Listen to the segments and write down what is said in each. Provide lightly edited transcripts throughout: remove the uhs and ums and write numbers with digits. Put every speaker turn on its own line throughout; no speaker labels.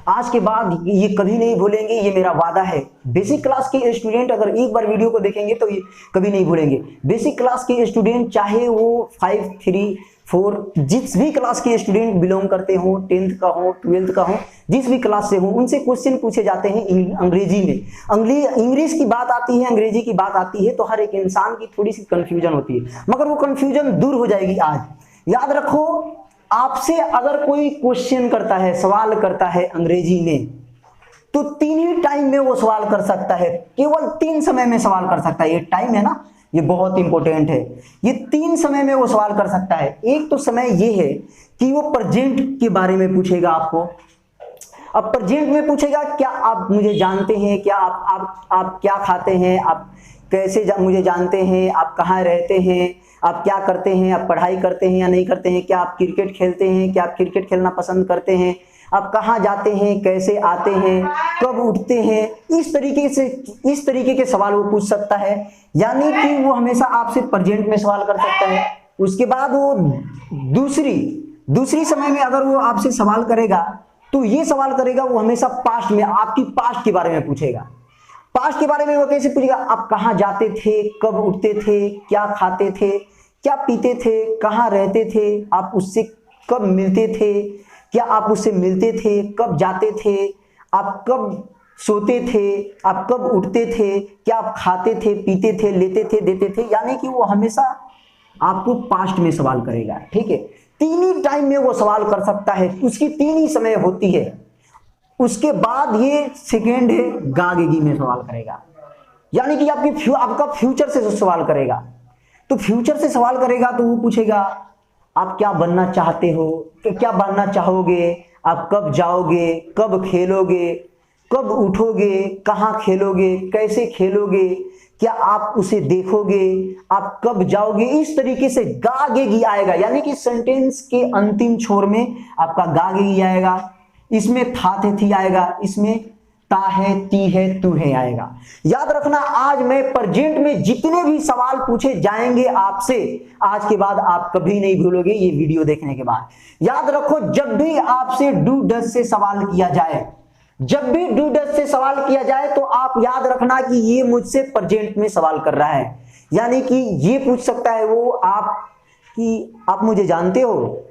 आज के बाद ये कभी नहीं भूलेंगे, ये मेरा वादा है। बेसिक क्लास के स्टूडेंट अगर एक बार वीडियो को देखेंगे तो ये कभी नहीं भूलेंगे। बेसिक क्लास के स्टूडेंट चाहे वो 5, 3, 4 जिस भी क्लास के स्टूडेंट बिलोंग करते हो, 10th का हो, 12th का हो, जिस भी क्लास से हो, उनसे क्वेश्चन पूछे जाते हैं अंग्रेजी में। इंग्लिश की बात आती है, अंग्रेजी की बात आती है तो हर एक इंसान की थोड़ी सी कंफ्यूजन होती है, मगर वो कंफ्यूजन दूर हो जाएगी आज। याद रखो, आपसे अगर कोई क्वेश्चन करता है, सवाल करता है अंग्रेजी में, तो 3 ही टाइम में वो सवाल कर सकता है, केवल 3 समय में सवाल कर सकता है। ये टाइम है ना, ये बहुत इंपॉर्टेंट है। ये 3 समय में वो सवाल कर सकता है। एक तो समय ये है कि वो प्रेजेंट के बारे में पूछेगा आपको। अब प्रेजेंट में पूछेगा, क्या आप मुझे जानते हैं, क्या आप क्या खाते हैं, आप कैसे मुझे जानते हैं, आप कहाँ रहते हैं, आप क्या करते हैं, आप पढ़ाई करते हैं या नहीं करते हैं, क्या आप क्रिकेट खेलते हैं, क्या आप क्रिकेट खेलना पसंद करते हैं, आप कहाँ जाते हैं, कैसे आते हैं, कब उठते हैं। इस तरीके के सवाल वो पूछ सकता है, यानी कि वो हमेशा आपसे प्रेजेंट में सवाल कर सकता है। उसके बाद वो दूसरी समय में अगर वो आपसे सवाल करेगा तो ये सवाल करेगा वो हमेशा पास्ट में, आपकी पास्ट के बारे में पूछेगा। पास्ट के बारे में वो कैसे पूछेगा, आप कहाँ जाते थे, कब उठते थे, क्या खाते थे, क्या पीते थे, कहाँ रहते थे, आप उससे कब मिलते थे, क्या आप उससे मिलते थे, कब जाते थे, आप कब सोते थे, आप कब उठते थे, क्या आप खाते थे, पीते थे, लेते थे, देते थे। यानी कि वो हमेशा आपको पास्ट में सवाल करेगा। ठीक है, 3 ही टाइम में वो सवाल कर सकता है, उसकी 3 ही समय होती है। उसके बाद ये सेकेंड है, गागेगी में सवाल करेगा, यानी कि आपका फ्यूचर से सवाल करेगा। तो फ्यूचर से सवाल करेगा तो वो पूछेगा, आप क्या बनना चाहते हो, क्या बनना चाहोगे, आप कब जाओगे, कब खेलोगे, कब उठोगे, कहाँ खेलोगे, कैसे खेलोगे, क्या आप उसे देखोगे, आप कब जाओगे। इस तरीके से गागेगी आएगा, यानी कि सेंटेंस के अंतिम छोर में आपका गागेगी आएगा। इसमें था थे थी आएगा, इसमें ता है, ती है, तू है आएगा। याद रखना, आज मैं प्रेजेंट में जितने भी सवाल पूछे जाएंगे आपसे, आज के बाद आप कभी नहीं भूलोगे ये वीडियो देखने के बाद। याद रखो, जब भी आपसे डू डज से सवाल किया जाए, जब भी डू डज से सवाल किया जाए तो आप याद रखना कि ये मुझसे प्रेजेंट में सवाल कर रहा है। यानी कि ये पूछ सकता है वो आप कि आप मुझे जानते हो,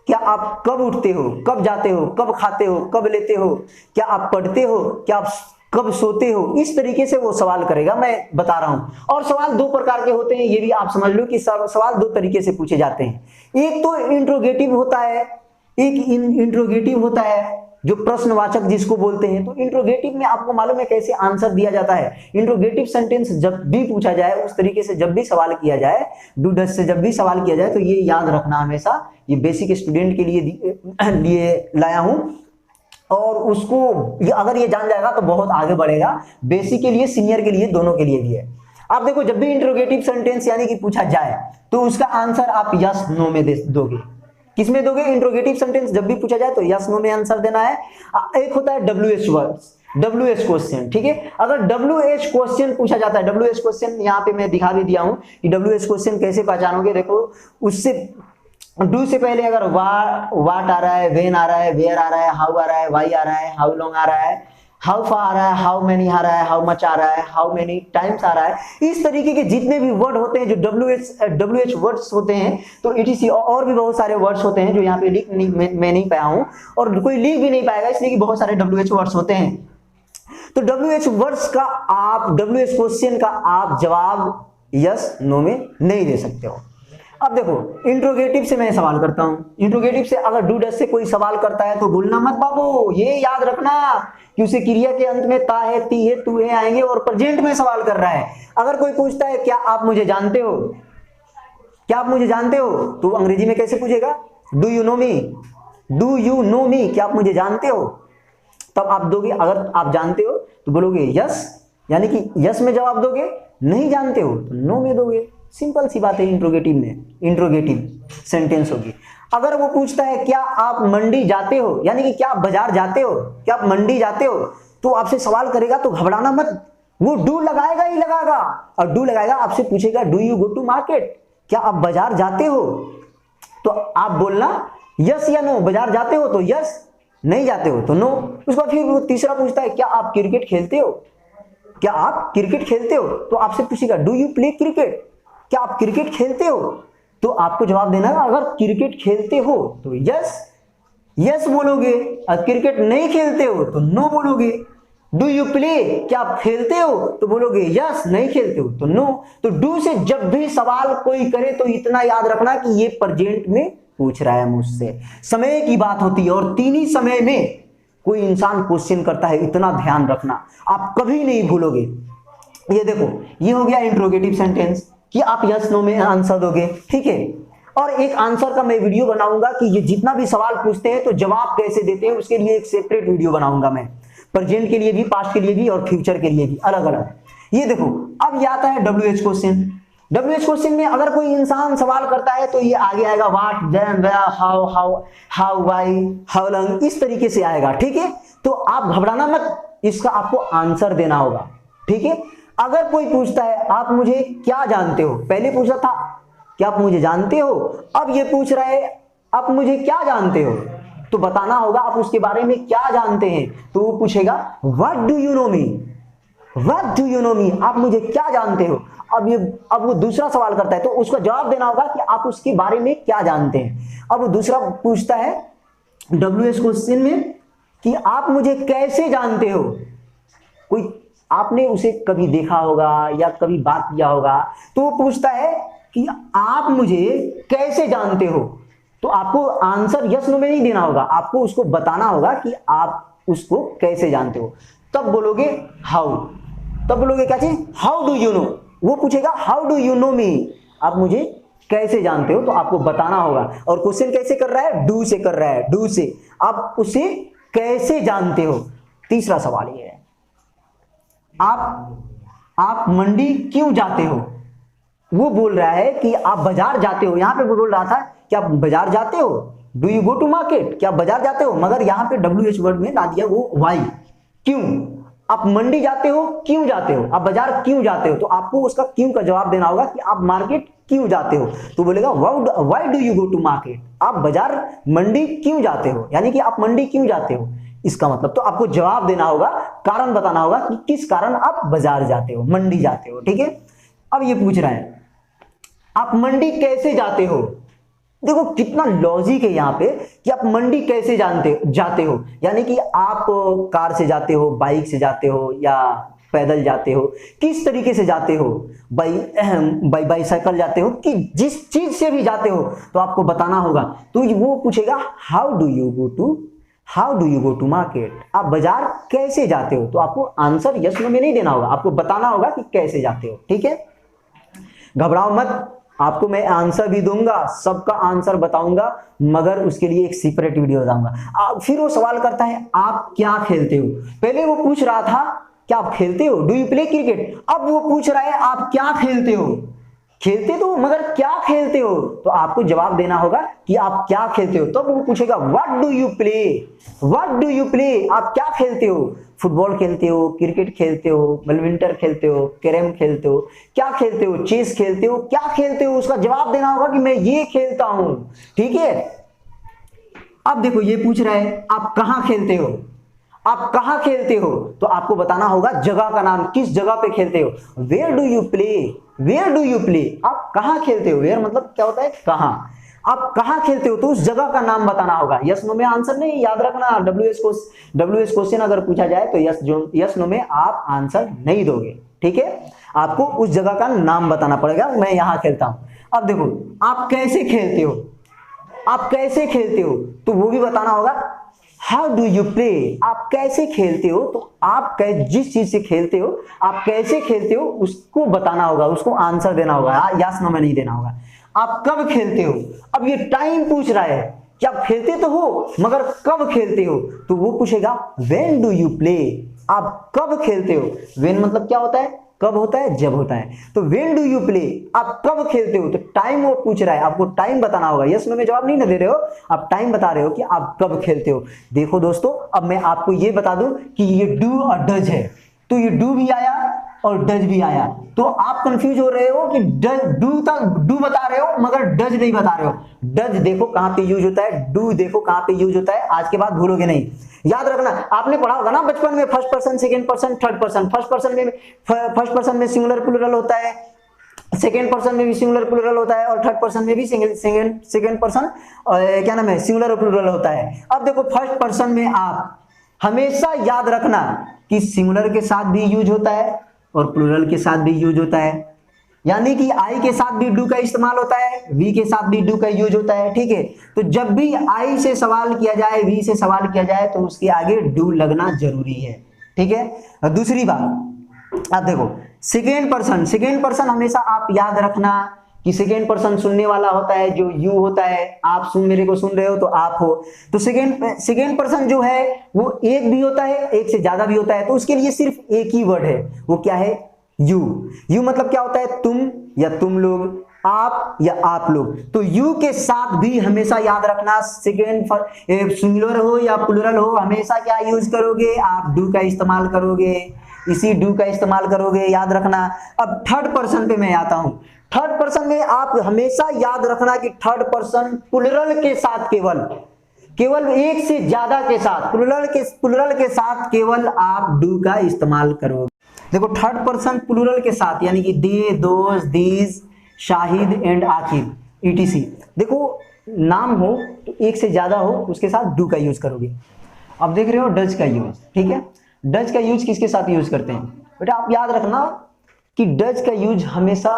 क्या आप कब उठते हो, कब जाते हो, कब खाते हो, कब लेते हो, क्या आप पढ़ते हो, क्या आप कब सोते हो। इस तरीके से वो सवाल करेगा, मैं बता रहा हूं। और सवाल 2 प्रकार के होते हैं, ये भी आप समझ लो कि सवाल 2 तरीके से पूछे जाते हैं। एक तो इंट्रोगेटिव होता है, एक इंट्रोगेटिव होता है, जो प्रश्नवाचक जिसको बोलते हैं। तो इंट्रोगेटिव में आपको मालूम है कैसे आंसर दिया जाता है। इंट्रोगेटिव सेंटेंस जब भी पूछा जाए, उस तरीके से जब भी सवाल किया जाए, डू डज से जब भी सवाल किया जाए, तो ये याद रखना हमेशा। ये बेसिक स्टूडेंट के लिए लाया हूं, और उसको अगर ये जान जाएगा तो बहुत आगे बढ़ेगा। बेसिक के लिए, सीनियर के लिए, दोनों के लिए भी है। आप देखो, जब भी इंट्रोगेटिव सेंटेंस यानी कि पूछा जाए तो उसका आंसर आप यस नो में दोगे। किसमें दोगे? इंट्रोगेटिव सेंटेंस जब भी पूछा जाए तो यस नो में आंसर देना है। एक होता है WH वर्ड्स, WH क्वेश्चन। ठीक है, अगर WH क्वेश्चन पूछा जाता है, WH क्वेश्चन यहाँ पे मैं दिखा भी दिया हूं कि WH क्वेश्चन कैसे पहचानोगे। देखो, उससे डू से पहले अगर वाट आ रहा है, वेन आ रहा है, वेयर आ रहा है, हाउ आ रहा है, वाई आ रहा है, हाउ लॉन्ग आ रहा है, हाउ फार आ रहा है, हाउ मेनी आ रहा है, हाउ मच आ रहा है, हाउ मेनी टाइम्स आ रहा है। इस तरीके के जितने भी वर्ड होते हैं जो WH वर्ड्स होते हैं, तो ETC और भी बहुत सारे वर्ड्स होते हैं जो यहाँ पे लिख मैं नहीं पाया हूँ, और कोई लिख भी नहीं पाएगा, इसलिए कि बहुत सारे WH वर्ड्स होते हैं। तो WH वर्ड्स का WH क्वेश्चन का आप जवाब यस नो में नहीं दे सकते हो। अब देखो, इंट्रोगेटिव से मैं सवाल करता हूं। इंट्रोगेटिव से अगर डू डज से कोई सवाल करता है तो बोलना मत बाबू, ये याद रखना कि उसे क्रिया के अंत में ता है, ती है, तू है आएंगे, और प्रेजेंट में सवाल कर रहा है। अगर कोई पूछता है क्या आप मुझे जानते हो, क्या आप मुझे जानते हो, तो अंग्रेजी में कैसे पूछेगा? Do you know me, do you know me, क्या आप मुझे जानते हो? तब आप दोगे, अगर आप जानते हो तो बोलोगे यस, यानी कि यस में जवाब दोगे। नहीं जानते हो तो नो में दोगे। सिंपल सी बात है। इंट्रोगेटिव में इंट्रोगेटिव सेंटेंस होगी। अगर वो पूछता है क्या आप मंडी जाते हो, यानी कि क्या आप बाजार जाते हो, क्या आप मंडी जाते हो, तो आपसे सवाल करेगा तो घबराना मत, वो डू लगाएगा ही लगाएगा। और डू लगाएगा, आपसे पूछेगा do you go to market, क्या आप बाजार जाते हो, तो आप बोलना यस या नो। बाजार जाते हो तो यस, नहीं जाते हो तो नो। उसके बाद फिर वो तीसरा पूछता है क्या आप क्रिकेट खेलते हो, क्या आप क्रिकेट खेलते हो, तो आपसे पूछेगा डू यू प्ले क्रिकेट, क्या आप क्रिकेट खेलते हो, तो आपको जवाब देना है अगर क्रिकेट खेलते हो तो यस यस बोलोगे, और क्रिकेट नहीं खेलते हो तो नो बोलोगे। डू यू प्ले, क्या आप खेलते हो, तो बोलोगे यस, नहीं खेलते हो तो नो। तो डू से जब भी सवाल कोई करे तो इतना याद रखना कि ये प्रेजेंट में पूछ रहा है मुझसे, समय की बात होती है, और तीन ही समय में कोई इंसान क्वेश्चन करता है, इतना ध्यान रखना, आप कभी नहीं भूलोगे। ये देखो, ये हो गया इंट्रोगेटिव सेंटेंस कि आप यस नो में आंसर दोगे, ठीक है। और एक आंसर का मैं वीडियो बनाऊंगा कि ये जितना भी सवाल पूछते हैं तो जवाब कैसे देते हैं, उसके लिए एक सेपरेट वीडियो बनाऊंगा मैं, प्रेजेंट के लिए भी, पास्ट के लिए भी और फ्यूचर के लिए भी अलग अलग। ये देखो, अब ये आता है WH क्वेश्चन। WH क्वेश्चन में अगर कोई इंसान सवाल करता है तो ये आगे आएगा what, then, where, how, how, why, how long, इस तरीके से आएगा, ठीक है। तो आप घबराना मत, इसका आपको आंसर देना होगा, ठीक है। अगर कोई पूछता है आप मुझे क्या जानते हो, पहले पूछा था क्या आप मुझे जानते हो, अब ये पूछ रहा है आप मुझे क्या जानते हो, तो बताना होगा आप उसके बारे में क्या जानते हैं। तो वो पूछेगा what do you know me, what do you know me, आप मुझे क्या जानते हो। अब वो दूसरा सवाल करता है तो उसका जवाब देना होगा कि आप उसके बारे में क्या जानते हैं। अब वो दूसरा पूछता है WH क्वेश्चन में कि आप मुझे कैसे जानते हो, कोई आपने उसे कभी देखा होगा या कभी बात किया होगा, तो वो पूछता है कि आप मुझे कैसे जानते हो। तो आपको आंसर यस नो में नहीं देना होगा, आपको उसको बताना होगा कि आप उसको कैसे जानते हो। तब बोलोगे हाउ, तब बोलोगे क्या चीज, हाउ डू यू नो। वो पूछेगा how do you know me, आप मुझे कैसे जानते हो, तो आपको बताना होगा। और क्वेश्चन कैसे कर रहा है, डू से कर रहा है, डू से, आप उसे कैसे जानते हो। तीसरा सवाल ये है आप मंडी क्यों जाते हो। वो बोल रहा है कि आप बाजार जाते हो, यहां पे वो बोल रहा था कि आप बाजार जाते हो, do you go to market, क्या आप बाजार जाते हो, मगर यहां पे WH वर्ड में ला दिया वो वाई, क्यों। आप मंडी जाते हो, क्यों जाते हो, आप बाजार क्यों जाते हो, तो आपको उसका क्यों का जवाब देना होगा कि आप मार्केट क्यों जाते हो। तो बोलेगा why do you go to market, आप बाजार मंडी क्यों जाते हो, यानी कि आप मंडी क्यों जाते हो, इसका मतलब। तो आपको जवाब देना होगा, कारण बताना होगा कि किस कारण आप बाजार जाते हो, मंडी जाते हो, ठीक है। अब ये पूछ रहा है आप मंडी कैसे जाते हो। देखो कितना लॉजिक है यहाँ पे कि आप मंडी कैसे जाते हो, यानी कि आप कार से जाते हो, बाइक से जाते हो या पैदल जाते हो, किस तरीके से जाते हो, बाईसाइकिल जाते हो, कि जिस चीज से भी जाते हो तो आपको बताना होगा। तो वो पूछेगा how do you go to market, आप बाजार कैसे जाते हो, तो आपको आंसर यस नो में नहीं देना होगा, आपको बताना होगा कि कैसे जाते हो, ठीक है। घबराओ मत, आपको मैं आंसर भी दूंगा, सबका आंसर बताऊंगा, मगर उसके लिए एक सेपरेट वीडियो बताऊंगा। फिर वो सवाल करता है आप क्या खेलते हो। पहले वो पूछ रहा था क्या आप खेलते हो, डू यू प्ले क्रिकेट, अब वो पूछ रहा है आप क्या खेलते हो, खेलते तो मगर क्या खेलते हो, तो आपको जवाब देना होगा कि आप क्या खेलते हो। तब तो वो पूछेगा व्हाट डू यू प्ले, आप क्या खेलते हो, फुटबॉल खेलते हो, क्रिकेट खेलते हो, बैडमिंटन खेलते हो, कैरम खेलते हो, क्या खेलते हो, चेस खेलते हो, क्या खेलते हो, उसका जवाब देना होगा कि मैं ये खेलता हूं, ठीक है। अब देखो ये पूछ रहा है आप कहां खेलते हो, आप कहां खेलते हो, तो आपको बताना होगा जगह का नाम, किस जगह पे खेलते हो। वेयर डू यू प्ले, आप कहां खेलते हो, वेयर मतलब क्या होता है कहां, आप कहां खेलते हो, तो उस जगह का नाम बताना होगा। यस नो में आंसर नहीं, याद रखना WH क्वेश्चन अगर पूछा जाए तो यस नो में आप आंसर नहीं दोगे, ठीक है। आपको उस जगह का नाम बताना पड़ेगा, मैं यहां खेलता हूं। अब देखो आप कैसे खेलते हो, तो वो भी बताना होगा। हाउ डू यू प्ले, आप कैसे खेलते हो, तो आप जिस चीज से खेलते हो, आप कैसे खेलते हो, उसको बताना होगा, उसको आंसर देना होगा, यस नो में नहीं देना होगा। आप कब खेलते हो, अब ये टाइम पूछ रहा है कि आप खेलते तो हो मगर कब खेलते हो, तो वो पूछेगा व्हेन डू यू प्ले, आप कब खेलते हो। व्हेन मतलब क्या होता है, कब होता है, जब होता है। तो व्हेन डू यू प्ले, आप कब खेलते हो, तो टाइम वो पूछ रहा है, आपको टाइम बताना होगा। यस में जवाब नहीं ना दे रहे हो, आप टाइम बता रहे हो कि आप कब खेलते हो। देखो दोस्तों, अब मैं आपको ये बता दूं कि ये डू और डज है, तो ये डू भी आया और डज भी आया, तो आप कंफ्यूज हो रहे हो कि डू बता रहे हो मगर डज नहीं बता रहे हो। डज देखो कहां पे यूज होता है, डू देखो कहां पे यूज होता है, आज के बाद भूलोगे नहीं। याद रखना, आपने पढ़ा होगा ना बचपन में first person, second person, third person. First person में सिंगुलर प्लूरल होता है, सेकेंड पर्सन में भी सिंगुलर प्लूरल होता है, और थर्ड पर्सन में भी सेकेंड पर्सन क्या नाम है सिंगुलर प्लूरल होता है। अब देखो फर्स्ट पर्सन में आप हमेशा याद रखना कि सिंगुलर के साथ भी यूज होता है और प्लूरल के साथ भी यूज होता है, यानी कि आई के साथ भी डू का इस्तेमाल होता है, वी के साथ भी डू का यूज होता है। ठीक है, तो जब भी आई से सवाल किया जाए, वी से सवाल किया जाए, तो उसके आगे डू लगना जरूरी है। ठीक है, और दूसरी बात आप देखो सेकेंड पर्सन हमेशा आप याद रखना कि सेकेंड पर्सन सुनने वाला होता है, जो यू होता है, आप मेरे को सुन रहे हो तो आप हो, तो सेकेंड पर्सन जो है वो एक भी होता है, एक से ज्यादा भी होता है, तो उसके लिए सिर्फ एक ही वर्ड है, वो क्या है, यू मतलब क्या होता है, तुम या तुम लोग, आप या आप लोग। तो यू के साथ भी हमेशा याद रखना, सिंगुलर हो या प्लूरल हो, हमेशा क्या यूज करोगे, आप डू का इस्तेमाल करोगे, इसी डू का इस्तेमाल करोगे, याद रखना। अब थर्ड पर्सन पे मैं आता हूं। थर्ड पर्सन में आप हमेशा याद रखना कि थर्ड पर्सन प्लूरल के साथ केवल एक से ज्यादा के साथ, प्लूरल के साथ केवल आप डू का इस्तेमाल करोगे। देखो थर्ड पर्सन प्लूरल के साथ, यानी कि दे, दोस्त, these, Shahid and Aqib etc। देखो नाम हो तो एक से ज्यादा हो, उसके साथ डू का यूज करोगे। अब देख रहे हो डज का यूज, ठीक है, डज का यूज किसके साथ यूज करते हैं बेटा, आप याद रखना कि डज का यूज हमेशा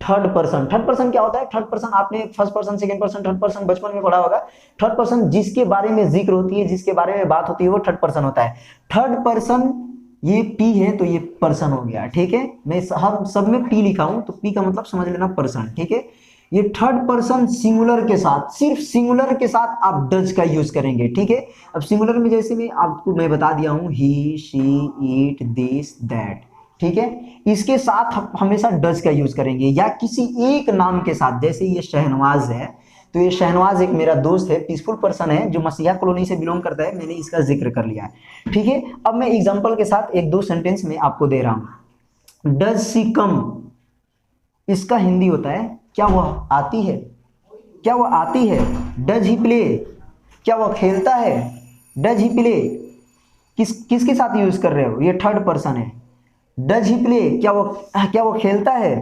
थर्ड पर्सन क्या होता है, थर्ड पर्सन आपने first person, second person, third person बचपन में पढ़ा होगा। थर्ड पर्सन जिसके बारे में जिक्र होती है, जिसके बारे में बात होती है, वो थर्ड पर्सन होता है। थर्ड पर्सन ये पी है तो ये पर्सन हो गया, ठीक है, मैं हम सब में पी लिखा हूं तो पी का मतलब समझ लेना पर्सन, ठीक है। ये थर्ड पर्सन सिंगुलर के साथ, सिर्फ सिंगुलर के साथ आप डज का यूज करेंगे, ठीक है। अब सिंगुलर में जैसे मैं बता दिया हूं, ही, शी, इट, दिस, दैट, ठीक है, इसके साथ हमेशा डज का यूज करेंगे, या किसी एक नाम के साथ। जैसे ये शहनवाज है, तो ये शहनवाज एक मेरा दोस्त है, पीसफुल पर्सन है, जो मसीहा कॉलोनी से बिलोंग करता है, मैंने इसका जिक्र कर लिया है, ठीक है। अब मैं एग्जांपल के साथ एक दो सेंटेंस में आपको दे रहा हूं। डज सी कम, इसका हिंदी होता है क्या वह आती है, क्या वह आती है। डज ही प्ले, क्या वह खेलता है। डज ही प्ले किसके साथ यूज कर रहे हो, ये थर्ड पर्सन है। डज ही प्ले, क्या वो खेलता है।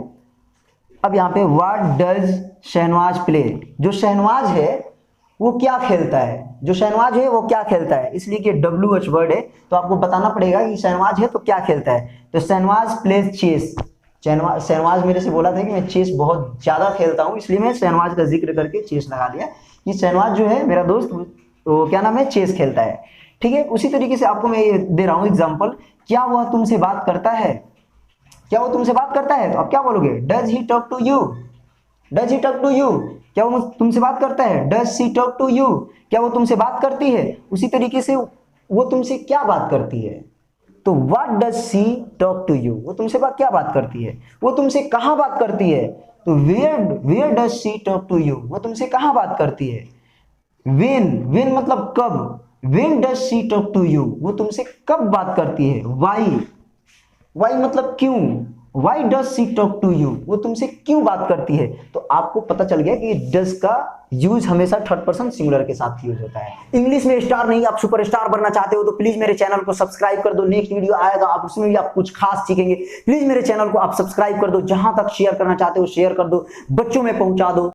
अब यहाँ पे व्हाट डज शहनवाज प्ले, जो शहनवाज है वो क्या खेलता है, जो शहनवाज है वो क्या खेलता है, इसलिए कि WH वर्ड है तो आपको बताना पड़ेगा कि शहनवाज है तो क्या खेलता है। तो शहनवाज प्लेज चेस, शहनवाज मेरे से बोला था कि मैं चेस बहुत ज्यादा खेलता हूँ, इसलिए मैं शहनवाज का जिक्र करके चेस लगा दिया कि शहनवाज जो है मेरा दोस्त, वो क्या नाम है, चेस खेलता है, ठीक है। उसी तरीके से आपको मैं ये दे रहा हूँ एग्जाम्पल, क्या वह तुमसे बात करता है, क्या वो तुमसे बात करता है, तो आप क्या बोलोगे, does he talk to you. Does he talk to you, क्या वो तुमसे बात करता है। Does she talk to you, क्या वो तुमसे बात करती है। उसी तरीके से वो तुमसे क्या बात करती है, तो what does she talk to you, वो तुमसे क्या बात करती है। वो तुमसे कहाँ बात करती है, तो where does she talk to you, वो तुमसे कहाँ बात करती है। वेन मतलब कब, when does she talk to you, वो तुमसे कब बात करती है। वाई मतलब क्यों, why does she talk to you, वो तुमसे क्यों बात करती है। तो आपको पता चल गया कि डज का यूज हमेशा थर्ड पर्सन सिंगुलर के साथ यूज होता है। इंग्लिश में स्टार नहीं, आप सुपर स्टार बनना चाहते हो तो प्लीज मेरे चैनल को सब्सक्राइब कर दो, नेक्स्ट वीडियो आएगा आप उसमें भी आप कुछ खास सीखेंगे। प्लीज मेरे चैनल को आप सब्सक्राइब कर दो, जहां तक शेयर करना चाहते हो शेयर कर दो, बच्चों में पहुंचा दो।